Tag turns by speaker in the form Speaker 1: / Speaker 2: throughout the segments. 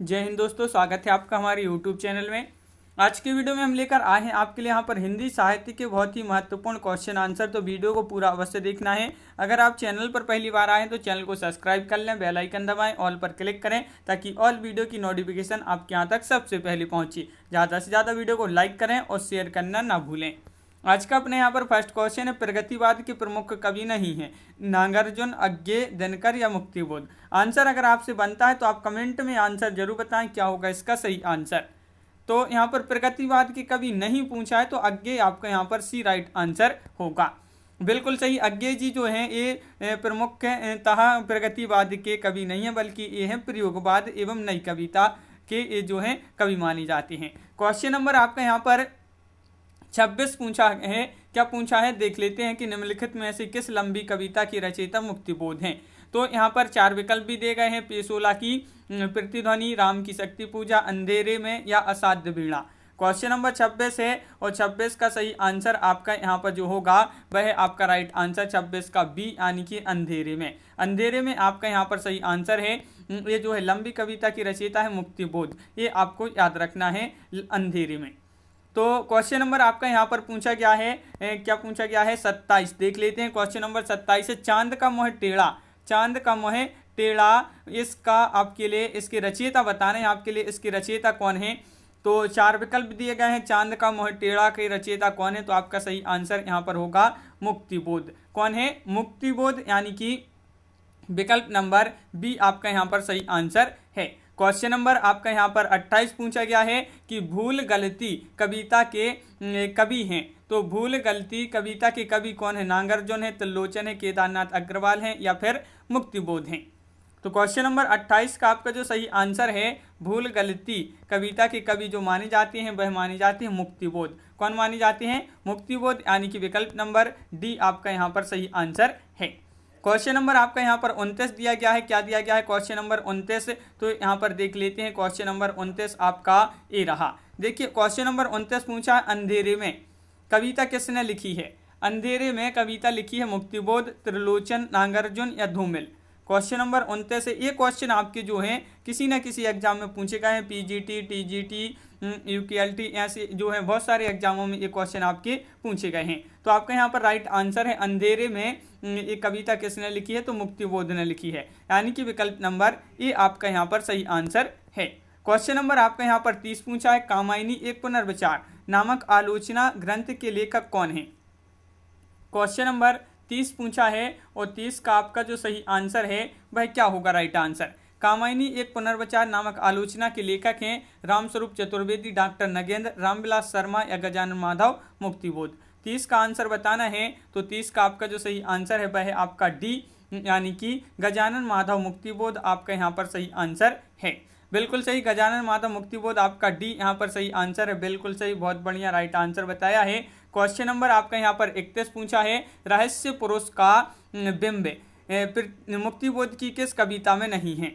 Speaker 1: जय हिंद दोस्तों, स्वागत है आपका हमारे यूट्यूब चैनल में। आज की वीडियो में हम लेकर आए हैं आपके लिए यहाँ पर हिंदी साहित्य के बहुत ही महत्वपूर्ण क्वेश्चन आंसर। तो वीडियो को पूरा अवश्य देखना है। अगर आप चैनल पर पहली बार आए हैं तो चैनल को सब्सक्राइब कर लें, बेल आइकन दबाएं, ऑल पर क्लिक करें ताकि ऑल वीडियो की नोटिफिकेशन आपके यहाँ तक सबसे पहले पहुँचे। ज़्यादा से ज़्यादा वीडियो को लाइक करें और शेयर करना ना भूलें। आज का अपने यहाँ पर फर्स्ट क्वेश्चन है, प्रगतिवाद के प्रमुख कवि नहीं है, नागार्जुन, अज्ञे, दिनकर या मुक्तिबोध। आंसर अगर आपसे बनता है तो आप कमेंट में आंसर जरूर बताएं क्या होगा इसका सही आंसर। तो यहाँ पर प्रगतिवाद के कवि नहीं पूछा है तो अज्ञे आपका यहाँ पर सी राइट आंसर होगा। बिल्कुल सही, अज्ञे जी जो हैं ये प्रमुखतः प्रगतिवाद के कवि नहीं है, बल्कि ये हैं प्रयोगवाद एवं नई कविता के ये जो हैं कवि माने जाते हैं। क्वेश्चन नंबर आपका यहाँ पर 26 पूछा है। क्या पूछा है देख लेते हैं कि निम्नलिखित में से किस लंबी कविता की रचयिता मुक्तिबोध हैं। तो यहाँ पर 4 विकल्प भी दिए गए हैं, पेशोला की प्रतिध्वनि, राम की शक्ति पूजा, अंधेरे में या असाध्य वीणा। क्वेश्चन नंबर 26 है और 26 का सही आंसर आपका यहाँ पर जो होगा वह है आपका राइट आंसर 26 का बी, यानी कि अंधेरे में। अंधेरे में आपका यहाँ पर सही आंसर है। ये जो है लंबी कविता की रचयिता है मुक्तिबोध, ये आपको याद रखना है, अंधेरे में। तो क्वेश्चन नंबर आपका यहाँ पर पूछा गया है, क्या पूछा गया है 27 देख लेते हैं। क्वेश्चन नंबर 27 है, चांद का मोह टेढ़ा, चांद का मोह टेढ़ा, इसका आपके लिए इसके रचयिता बताना है, आपके लिए इसके रचयिता कौन है। तो 4 विकल्प दिए गए हैं, चांद का मोह टेढ़ा के रचयिता कौन है, तो आपका सही आंसर यहाँ पर होगा मुक्तिबोध। कौन है? मुक्तिबोध, यानी कि विकल्प नंबर बी आपका यहाँ पर सही आंसर है। क्वेश्चन नंबर आपका यहाँ पर 28 पूछा गया है कि भूल गलती कविता के कवि हैं। तो भूल गलती कविता के कवि कौन है? नागार्जुन है, त्रिलोचन है, केदारनाथ अग्रवाल हैं या फिर मुक्तिबोध हैं। तो क्वेश्चन नंबर 28 का आपका जो सही आंसर है, भूल गलती कविता के कवि जो माने जाते हैं वह माने जाते हैं मुक्तिबोध। कौन माने जाते हैं? मुक्तिबोध, यानी कि विकल्प नंबर डी आपका यहाँ पर सही आंसर है। क्वेश्चन नंबर आपका यहाँ पर 29 दिया गया है। क्या दिया गया है क्वेश्चन नंबर 29? तो यहाँ पर देख लेते हैं। क्वेश्चन नंबर 29 आपका ए रहा। देखिए क्वेश्चन नंबर 29 पूछा, अंधेरे में कविता किसने लिखी है? अंधेरे में कविता लिखी है मुक्तिबोध, त्रिलोचन, नागार्जुन या धूमिल। क्वेश्चन नंबर 29 है। ये क्वेश्चन आपके जो हैं किसी न किसी एग्जाम में पूछे गए हैं, पीजीटी, टीजीटी, यूकेएलटी, ऐसे जो है बहुत सारे एग्जामों में ये क्वेश्चन आपके पूछे गए हैं। तो आपका यहाँ पर राइट आंसर है, अंधेरे में ये कविता किसने लिखी है? तो मुक्तिबोध ने लिखी है, यानी कि विकल्प नंबर ए आपका यहाँ पर सही आंसर है। क्वेश्चन नंबर आपका यहाँ पर 30 पूछा है, कामायनी एक पुनर्विचार नामक आलोचना ग्रंथ के लेखक कौन है? क्वेश्चन नंबर 30 पूछा है और 30 का आपका जो सही आंसर है वह क्या होगा राइट आंसर? कामायनी एक पुनर्विचार नामक आलोचना के लेखक हैं रामस्वरूप चतुर्वेदी, डॉक्टर नगेंद्र, रामविलास शर्मा या गजानन माधव, मुक्तिबोध। 30 का आंसर बताना है तो 30 का आपका जो सही आंसर है वह है आपका डी, यानी कि गजानन माधव मुक्तिबोध आपका यहाँ पर सही आंसर है। बिल्कुल सही, गजानन माधव मुक्तिबोध आपका डी यहाँ पर सही आंसर है। बिल्कुल सही, बहुत बढ़िया राइट आंसर बताया है। क्वेश्चन नंबर आपका यहाँ पर 31 पूछा है, रहस्य पुरुष का बिंब मुक्तिबोध की किस कविता में नहीं है?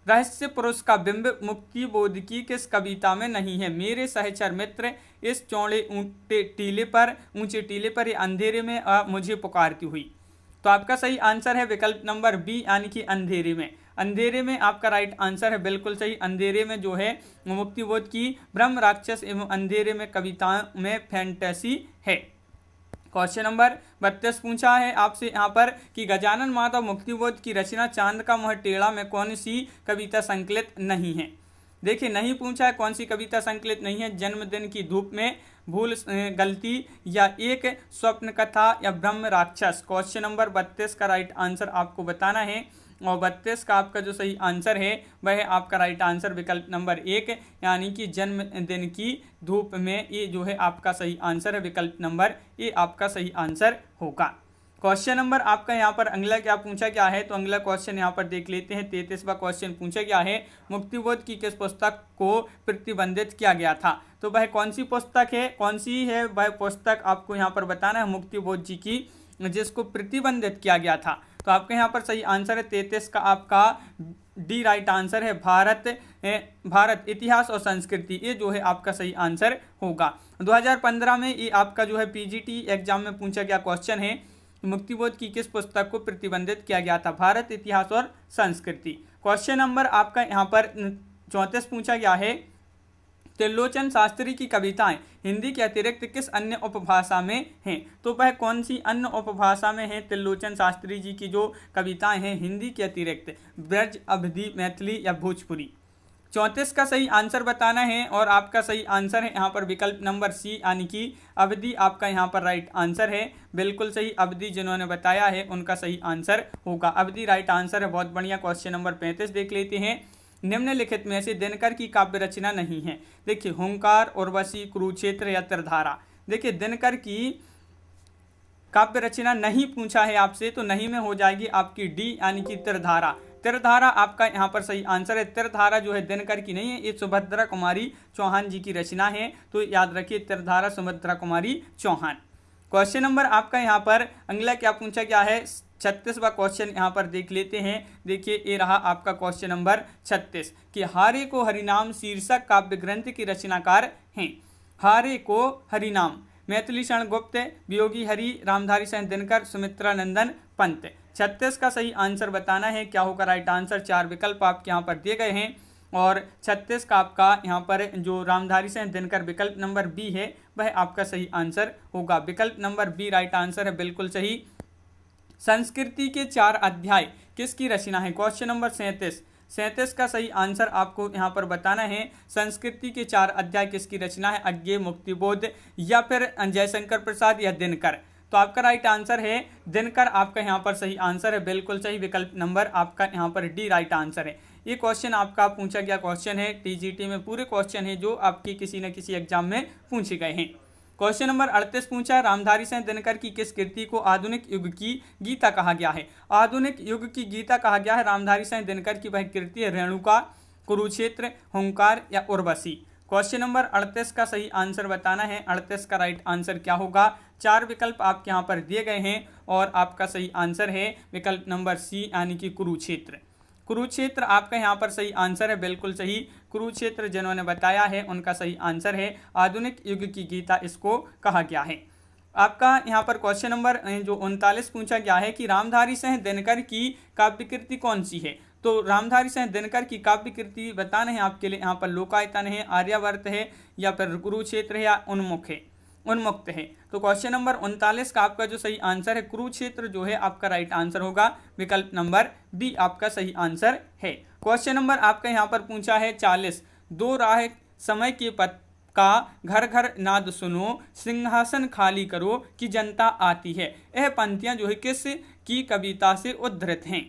Speaker 1: रहस्य पुरुष का बिंब मुक्तिबोध की किस कविता में नहीं है? मेरे सहचर मित्र, इस चौड़े ऊंचे टीले पर ये अंधेरे में मुझे पुकारती हुई। तो आपका सही आंसर है विकल्प नंबर बी, यानी कि अंधेरे में। अंधेरे में आपका राइट आंसर है। बिल्कुल सही, अंधेरे में जो है मुक्तिबोध की ब्रह्म राक्षस एवं अंधेरे में कविताओं में फैंटेसी है। क्वेश्चन नंबर 32 पूछा है आपसे यहाँ पर कि गजानन माधव मुक्तिबोध की रचना चांद का मोह टेढ़ा में कौन सी कविता संकलित नहीं है? देखिए नहीं पूछा है कौन सी कविता संकलित नहीं है, जन्मदिन की धूप में, भूल गलती या एक स्वप्न कथा या ब्रह्म राक्षस। क्वेश्चन नंबर 32 का राइट आंसर आपको बताना है और 32 का आपका जो सही आंसर है वह है आपका राइट आंसर विकल्प नंबर 1, यानी कि जन्मदिन की धूप में, ये जो है आपका सही आंसर है विकल्प नंबर ए आपका सही आंसर होगा। क्वेश्चन नंबर आपका यहाँ पर अगला क्या पूछा गया है? तो अगला क्वेश्चन यहाँ पर देख लेते हैं। 33वां क्वेश्चन पूछा गया है, मुक्तिबोध की किस पुस्तक को प्रतिबंधित किया गया था? तो वह कौन सी पुस्तक है? कौन सी है वह पुस्तक आपको यहाँ पर बताना है मुक्तिबोध जी की जिसको प्रतिबंधित किया गया था। तो आपके यहाँ पर सही आंसर है 33 का आपका डी राइट आंसर है, भारत इतिहास और संस्कृति, ये जो है आपका सही आंसर होगा। 2015 में ये आपका जो है पीजीटी एग्जाम में पूछा गया क्वेश्चन है, मुक्तिबोध की किस पुस्तक को प्रतिबंधित किया गया था? भारत इतिहास और संस्कृति। क्वेश्चन नंबर आपका यहाँ पर 34 पूछा गया है, त्रिलोचन शास्त्री की कविताएं हिंदी के अतिरिक्त किस अन्य उपभाषा में हैं? तो वह कौन सी अन्य उपभाषा में है त्रिलोचन शास्त्री जी की जो कविताएं हैं हिंदी के अतिरिक्त? ब्रज, अवधी, मैथिली या भोजपुरी? 34 का सही आंसर बताना है और आपका सही आंसर है यहाँ पर विकल्प नंबर सी यानी कि अवधी आपका यहाँ पर राइट आंसर है। बिल्कुल सही, अवधी जिन्होंने बताया है उनका सही आंसर होगा, अवधी राइट आंसर है। बहुत बढ़िया। क्वेश्चन नंबर 35 देख लेते हैं। निम्नलिखित में से दिनकर की काव्य रचना नहीं है। देखिए, हुंकार, उर्वशी, कुरुक्षेत्र या त्रिधारा। देखिए, दिनकर की काव्य रचना नहीं पूछा है आपसे, तो नहीं में हो जाएगी आपकी डी यानी कि त्रिधारा। त्रिधारा आपका यहाँ पर सही आंसर है। त्रिधारा जो है दिनकर की नहीं है, ये सुभद्रा कुमारी चौहान जी की रचना है, तो याद रखिए त्रिधारा सुभद्रा कुमारी चौहान। क्वेश्चन नंबर आपका यहाँ पर अगला क्या पूछा गया है? 36वां क्वेश्चन यहाँ पर देख लेते हैं। देखिए, ये रहा आपका क्वेश्चन नंबर 36 कि हारे को हरिनाम शीर्षक काव्य ग्रंथ की रचनाकार हैं। हारे को हरिनाम, मैथिली शरण गुप्त, वियोगी हरि, रामधारी सिंह दिनकर, सुमित्रा नंदन पंत। 36 का सही आंसर बताना है, क्या होगा राइट आंसर? 4 विकल्प आपके यहाँ पर दिए गए हैं और 36 का आपका यहाँ पर जो रामधारी सिंह दिनकर विकल्प नंबर बी है वह आपका सही आंसर होगा। विकल्प नंबर बी राइट आंसर है, बिल्कुल सही। संस्कृति के 4 अध्याय किसकी रचना है? क्वेश्चन नंबर 37 का सही आंसर आपको यहाँ पर बताना है। संस्कृति के 4 अध्याय किसकी रचना है? अज्ञेय, मुक्तिबोध या फिर जयशंकर प्रसाद या दिनकर? तो आपका राइट आंसर है दिनकर, आपका यहाँ पर सही आंसर है, बिल्कुल सही। विकल्प नंबर आपका यहाँ पर डी राइट आंसर है। ये क्वेश्चन आपका पूछा गया क्वेश्चन है, टीजीटी में पूरे क्वेश्चन है जो आपकी किसी न किसी एग्जाम में पूछे गए हैं। क्वेश्चन नंबर 38 पूछा है, रामधारी सिंह दिनकर की किस कृति को आधुनिक युग की गीता कहा गया है? आधुनिक युग की गीता कहा गया है रामधारी सिंह दिनकर की वह कृति है रेणुका, कुरुक्षेत्र, हुंकार या उर्वशी? क्वेश्चन नंबर 38 का सही आंसर बताना है। 38 का राइट आंसर क्या होगा? 4 विकल्प आपके यहाँ पर दिए गए हैं और आपका सही आंसर है विकल्प नंबर सी यानी कि कुरुक्षेत्र। कुरुक्षेत्र आपका यहाँ पर सही आंसर है, बिल्कुल सही। कुरुक्षेत्र जिन्होंने बताया है उनका सही आंसर है, आधुनिक युग की गीता इसको कहा गया है। आपका यहाँ पर क्वेश्चन नंबर जो 39 पूछा गया है कि रामधारी सिंह दिनकर की काव्य कृति कौन सी है? तो रामधारी सिंह दिनकर की काव्य कृति बताना है आपके लिए। यहाँ पर लोकायतन है, आर्यावर्त है या फिर कुरुक्षेत्र है या उन्मुक्त है। तो क्वेश्चन नंबर 39 का आपका जो सही आंसर है कुरुक्षेत्र जो है आपका राइट आंसर होगा, विकल्प नंबर बी आपका सही आंसर है। क्वेश्चन नंबर आपका यहाँ पर पूछा है 40, दो राह समय के पथ का घर घर नाद सुनो, सिंहासन खाली करो कि जनता आती है। यह पंक्तियां जो है किस की कविता से उद्धृत हैं?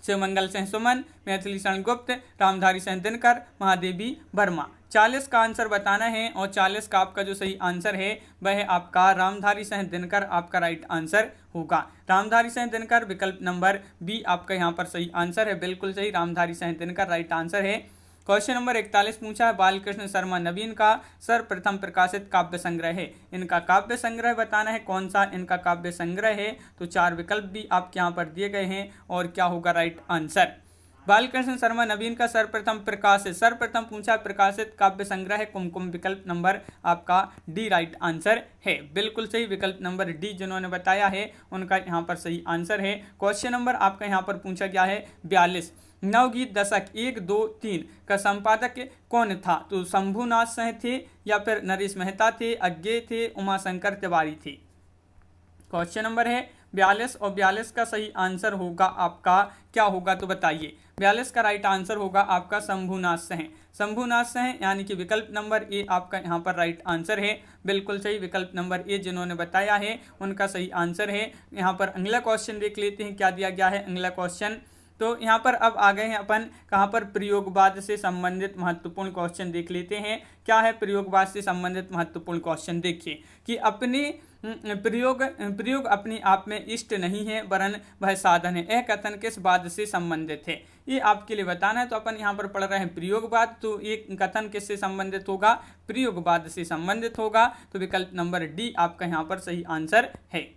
Speaker 1: शिवमंगल सिंह सुमन, मैथिली शरण गुप्त, रामधारी सिंह दिनकर, महादेवी वर्मा। 40 का आंसर बताना है और 40 का आपका जो सही आंसर है वह आपका रामधारी सिंह दिनकर आपका राइट आंसर होगा। रामधारी सिंह दिनकर विकल्प नंबर बी आपका यहाँ पर सही आंसर है, बिल्कुल सही। रामधारी सिंह दिनकर राइट आंसर है। क्वेश्चन नंबर 41 पूछा है, बालकृष्ण शर्मा नवीन का सर्वप्रथम प्रकाशित काव्य संग्रह है। इनका काव्य संग्रह बताना है, कौन सा इनका काव्य संग्रह है? तो 4 विकल्प भी आपके यहाँ पर दिए गए हैं और क्या होगा राइट आंसर? बालकृष्ण शर्मा नवीन का सर्वप्रथम पूछा प्रकाशित काव्य संग्रह है कुमकुम, विकल्प नंबर आपका डी राइट आंसर है, बिल्कुल सही। विकल्प नंबर डी जिन्होंने बताया है उनका यहाँ पर सही आंसर है। क्वेश्चन नंबर आपका यहाँ पर पूछा गया है 42, नवगीत दशक 1, 2, 3 का संपादक कौन था? तो शंभुनाथ सिंह थे या फिर नरेश मेहता थे, अज्ञे थे, उमाशंकर तिवारी थे? क्वेश्चन नंबर है 42 और 42 का सही आंसर होगा आपका क्या होगा? तो बताइए। 42 का राइट आंसर होगा आपका शंभुनाथ सिंह यानी कि विकल्प नंबर ए आपका यहाँ पर राइट आंसर है, बिल्कुल सही। विकल्प नंबर ए जिन्होंने बताया है उनका सही आंसर है। यहाँ पर अगला क्वेश्चन देख लेते हैं क्या दिया गया है अगला क्वेश्चन। तो यहाँ पर अब आ गए हैं अपन कहाँ पर? प्रयोगवाद से संबंधित महत्वपूर्ण क्वेश्चन देख लेते हैं। क्या है प्रयोगवाद से संबंधित महत्वपूर्ण क्वेश्चन? देखिए कि अपने प्रयोग अपने आप में इष्ट नहीं है वरन वह साधन है। यह कथन किस वाद से संबंधित है? ये आपके लिए बताना है। तो अपन यहाँ पर पढ़ रहे हैं प्रयोगवाद, तो ये कथन किससे संबंधित होगा? प्रयोगवाद से संबंधित होगा। तो विकल्प नंबर डी आपका यहाँ पर सही आंसर है।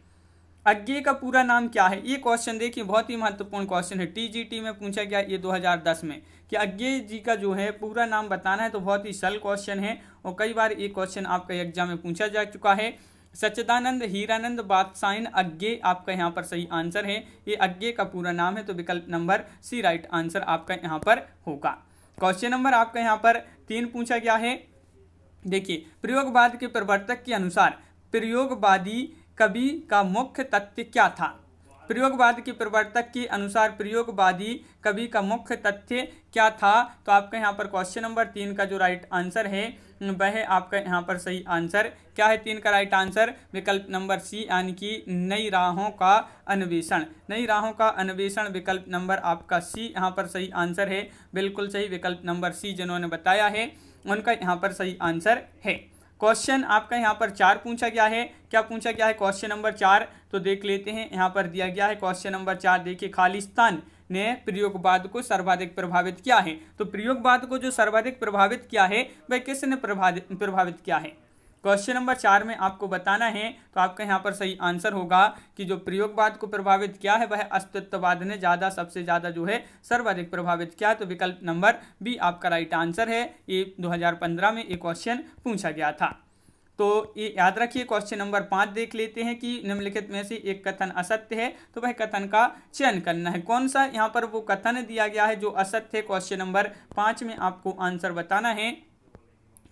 Speaker 1: अज्ञेय का पूरा नाम क्या है? ये क्वेश्चन देखिए बहुत ही महत्वपूर्ण क्वेश्चन है, टीजीटी में पूछा गया ये 2010 में कि अज्ञेय जी का जो है पूरा नाम बताना है। तो बहुत ही सरल क्वेश्चन है और कई बार ये क्वेश्चन आपका एग्जाम में पूछा जा चुका है। सच्चिदानंद हीरानंद बादशाइन अज्ञेय आपका यहाँ पर सही आंसर है। ये अज्ञेय का पूरा नाम है, तो विकल्प नंबर सी राइट आंसर आपका यहाँ पर होगा। क्वेश्चन नंबर आपका यहाँ पर 3 पूछा गया है। देखिए, प्रयोगवाद के प्रवर्तक के अनुसार प्रयोगवादी कवि का मुख्य तथ्य क्या था। प्रयोगवाद के प्रवर्तक के अनुसार प्रयोगवादी कवि का मुख्य तथ्य क्या था। तो आपका यहाँ पर क्वेश्चन नंबर 3 का जो राइट आंसर है वह आपका यहाँ पर सही आंसर क्या है। 3 का राइट आंसर विकल्प नंबर सी, यानी कि नई राहों का अन्वेषण। नई राहों का अन्वेषण विकल्प नंबर आपका सी यहाँ पर सही आंसर है। बिल्कुल सही, विकल्प नंबर सी जिन्होंने बताया है उनका यहाँ पर सही आंसर है। क्वेश्चन आपका यहाँ पर 4 पूछा गया है। क्या पूछा गया है क्वेश्चन नंबर 4, तो देख लेते हैं। यहाँ पर दिया गया है क्वेश्चन नंबर 4, देखिए, खालिस्तान ने प्रयोगवाद को सर्वाधिक प्रभावित किया है। तो प्रयोगवाद को जो सर्वाधिक प्रभावित किया है वह किसने प्रभावित किया है। क्वेश्चन नंबर 4 में आपको बताना है। तो आपका यहाँ पर सही आंसर होगा कि जो प्रयोगवाद को प्रभावित किया है वह अस्तित्ववाद ने सबसे ज़्यादा जो है सर्वाधिक प्रभावित किया। तो विकल्प नंबर बी आपका राइट आंसर है। ये 2015 में एक क्वेश्चन पूछा गया था। तो ये याद रखिए। क्वेश्चन नंबर 5 देख लेते हैं कि निम्नलिखित में से एक कथन असत्य है, तो वह कथन का चयन करना है। कौन सा यहाँ पर वो कथन दिया गया है जो असत्य है। क्वेश्चन नंबर 5 में आपको आंसर बताना है।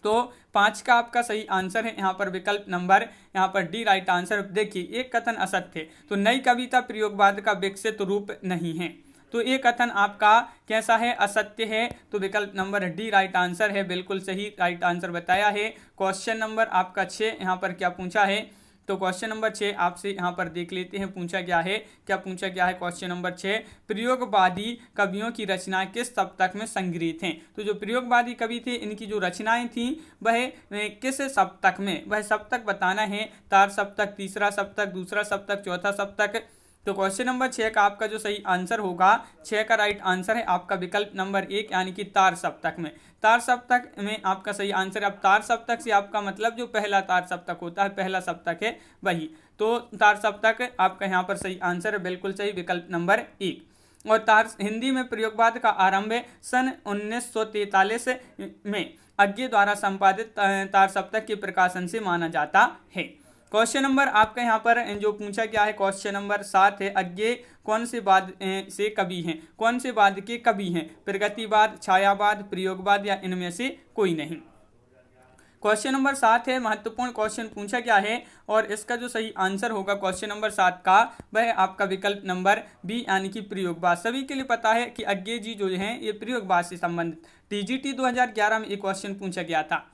Speaker 1: तो 5 का आपका सही आंसर है यहाँ पर विकल्प नंबर यहाँ पर डी राइट आंसर। देखिए, एक कथन असत्य है, तो नई कविता प्रयोगवाद का विकसित रूप नहीं है। तो ये कथन आपका कैसा है, असत्य है। तो विकल्प नंबर डी राइट आंसर है। बिल्कुल सही राइट आंसर बताया है। क्वेश्चन नंबर आपका 6 यहाँ पर क्या पूछा है। तो क्वेश्चन नंबर 6 आपसे यहाँ पर देख लेते हैं पूछा गया है। क्या पूछा गया है क्वेश्चन नंबर 6, प्रयोगवादी कवियों की रचनाएं किस सप्तक में संग्रहित हैं। तो जो प्रयोगवादी कवि थे इनकी जो रचनाएं थीं वह किस सप्तक में, वह सप्तक बताना है। तार सप्तक, तीसरा सप्तक, दूसरा सप्तक, चौथा सप्तक। तो क्वेश्चन नंबर 6 का आपका जो सही आंसर होगा, 6 का राइट आंसर है आपका विकल्प नंबर 1, यानी कि तार सप्तक में। तार सप्तक में आपका सही आंसर है। अब तार सप्तक से आपका मतलब जो पहला तार सप्तक होता है, पहला सप्तक है वही। तो तार सप्तक आपका यहाँ पर सही आंसर है। बिल्कुल सही, विकल्प नंबर 1। और तार हिंदी में प्रयोगवाद का आरंभ सन 1943 में अज्ञे द्वारा संपादित तार सप्तक के प्रकाशन से माना जाता है। क्वेश्चन नंबर आपका यहाँ पर जो पूछा गया है क्वेश्चन नंबर 7 है, अज्ञे कौन से वाद से कवि हैं, कौन से वाद के कवि हैं, प्रगतिवाद, छायावाद, प्रयोगवाद या इनमें से कोई नहीं। क्वेश्चन नंबर 7 है, महत्वपूर्ण क्वेश्चन पूछा गया है और इसका जो सही आंसर होगा क्वेश्चन नंबर 7 का वह आपका विकल्प नंबर बी, यानी कि प्रयोगवाद। सभी के लिए पता है कि अज्ञे जी जो हैं ये प्रयोगवाद से संबंधित। टीजीटी 2011 में एक क्वेश्चन पूछा गया था।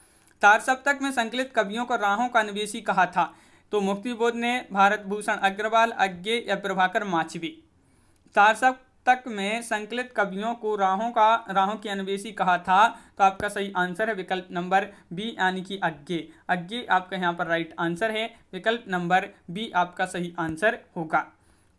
Speaker 1: तार सप्तक में संकलित कवियों को राहों का अन्वेषी कहा था। तो मुक्तिबोध ने, भारत भूषण अग्रवाल, अज्ञे या प्रभाकर माचवी। तार सप्तक में संकलित कवियों को राहों की अन्वेषी कहा था। तो आपका सही आंसर है विकल्प नंबर बी, यानी कि अज्ञे। अज्ञे आपका यहाँ पर राइट आंसर है। विकल्प नंबर बी आपका सही आंसर होगा।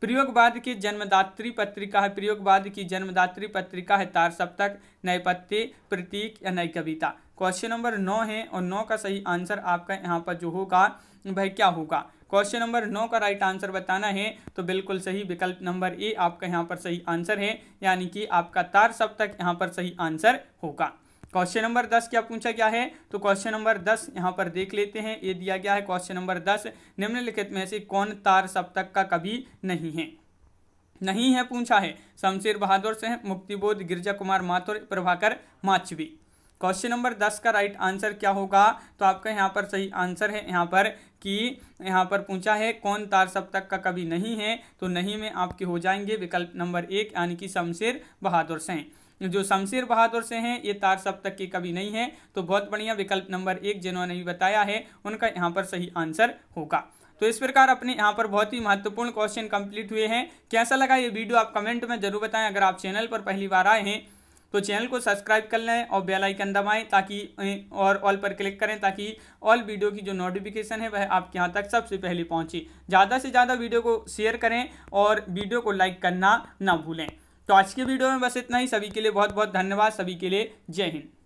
Speaker 1: प्रयोगवाद की जन्मदात्री पत्रिका है, प्रयोगवाद की जन्मदात्री पत्रिका है तार सप्तक, नैपथ्य, प्रतीक या नई कविता। क्वेश्चन नंबर 9 है और 9 का सही आंसर आपका यहाँ पर जो होगा भाई क्या होगा। क्वेश्चन नंबर 9 का राइट आंसर बताना है। तो बिल्कुल सही, विकल्प नंबर ए आपका यहाँ पर सही आंसर है, यानी कि आपका तार सप्तक यहाँ पर सही आंसर होगा। क्वेश्चन नंबर 10 क्या पूछा गया है। तो क्वेश्चन नंबर 10 यहाँ पर देख लेते हैं। ये दिया गया है क्वेश्चन नंबर 10, निम्नलिखित में से कौन तार सप्तक का कवि नहीं है पूछा है। शमशेर बहादुर सिंह, मुक्तिबोध, गिरजा कुमार माथुर, प्रभाकर माचवी। क्वेश्चन नंबर 10 का राइट आंसर क्या होगा। तो आपका यहाँ पर सही आंसर है यहाँ पर कि यहाँ पर पूछा है कौन तार सप्तक का कवि नहीं है। तो नहीं में आपके हो जाएंगे विकल्प नंबर 1, यानी कि शमशेर बहादुर सिंह। जो शमशेर बहादुर से हैं ये तार सप्तक के कवि नहीं है। तो बहुत बढ़िया, विकल्प नंबर 1 जिन्होंने भी बताया है उनका यहाँ पर सही आंसर होगा। तो इस प्रकार अपने यहाँ पर बहुत ही महत्वपूर्ण क्वेश्चन कंप्लीट हुए हैं। कैसा लगा ये वीडियो आप कमेंट में जरूर बताएं। अगर आप चैनल पर पहली बार आए हैं तो चैनल को सब्सक्राइब कर लें और बेल आइकन दबाएं ताकि और ऑल पर क्लिक करें ताकि ऑल वीडियो की जो नोटिफिकेशन है वह आपके यहाँ तक सबसे पहले पहुँचे। ज़्यादा से ज़्यादा वीडियो को शेयर करें और वीडियो को लाइक करना ना भूलें। तो आज के वीडियो में बस इतना ही। सभी के लिए बहुत बहुत धन्यवाद। सभी के लिए जय हिंद।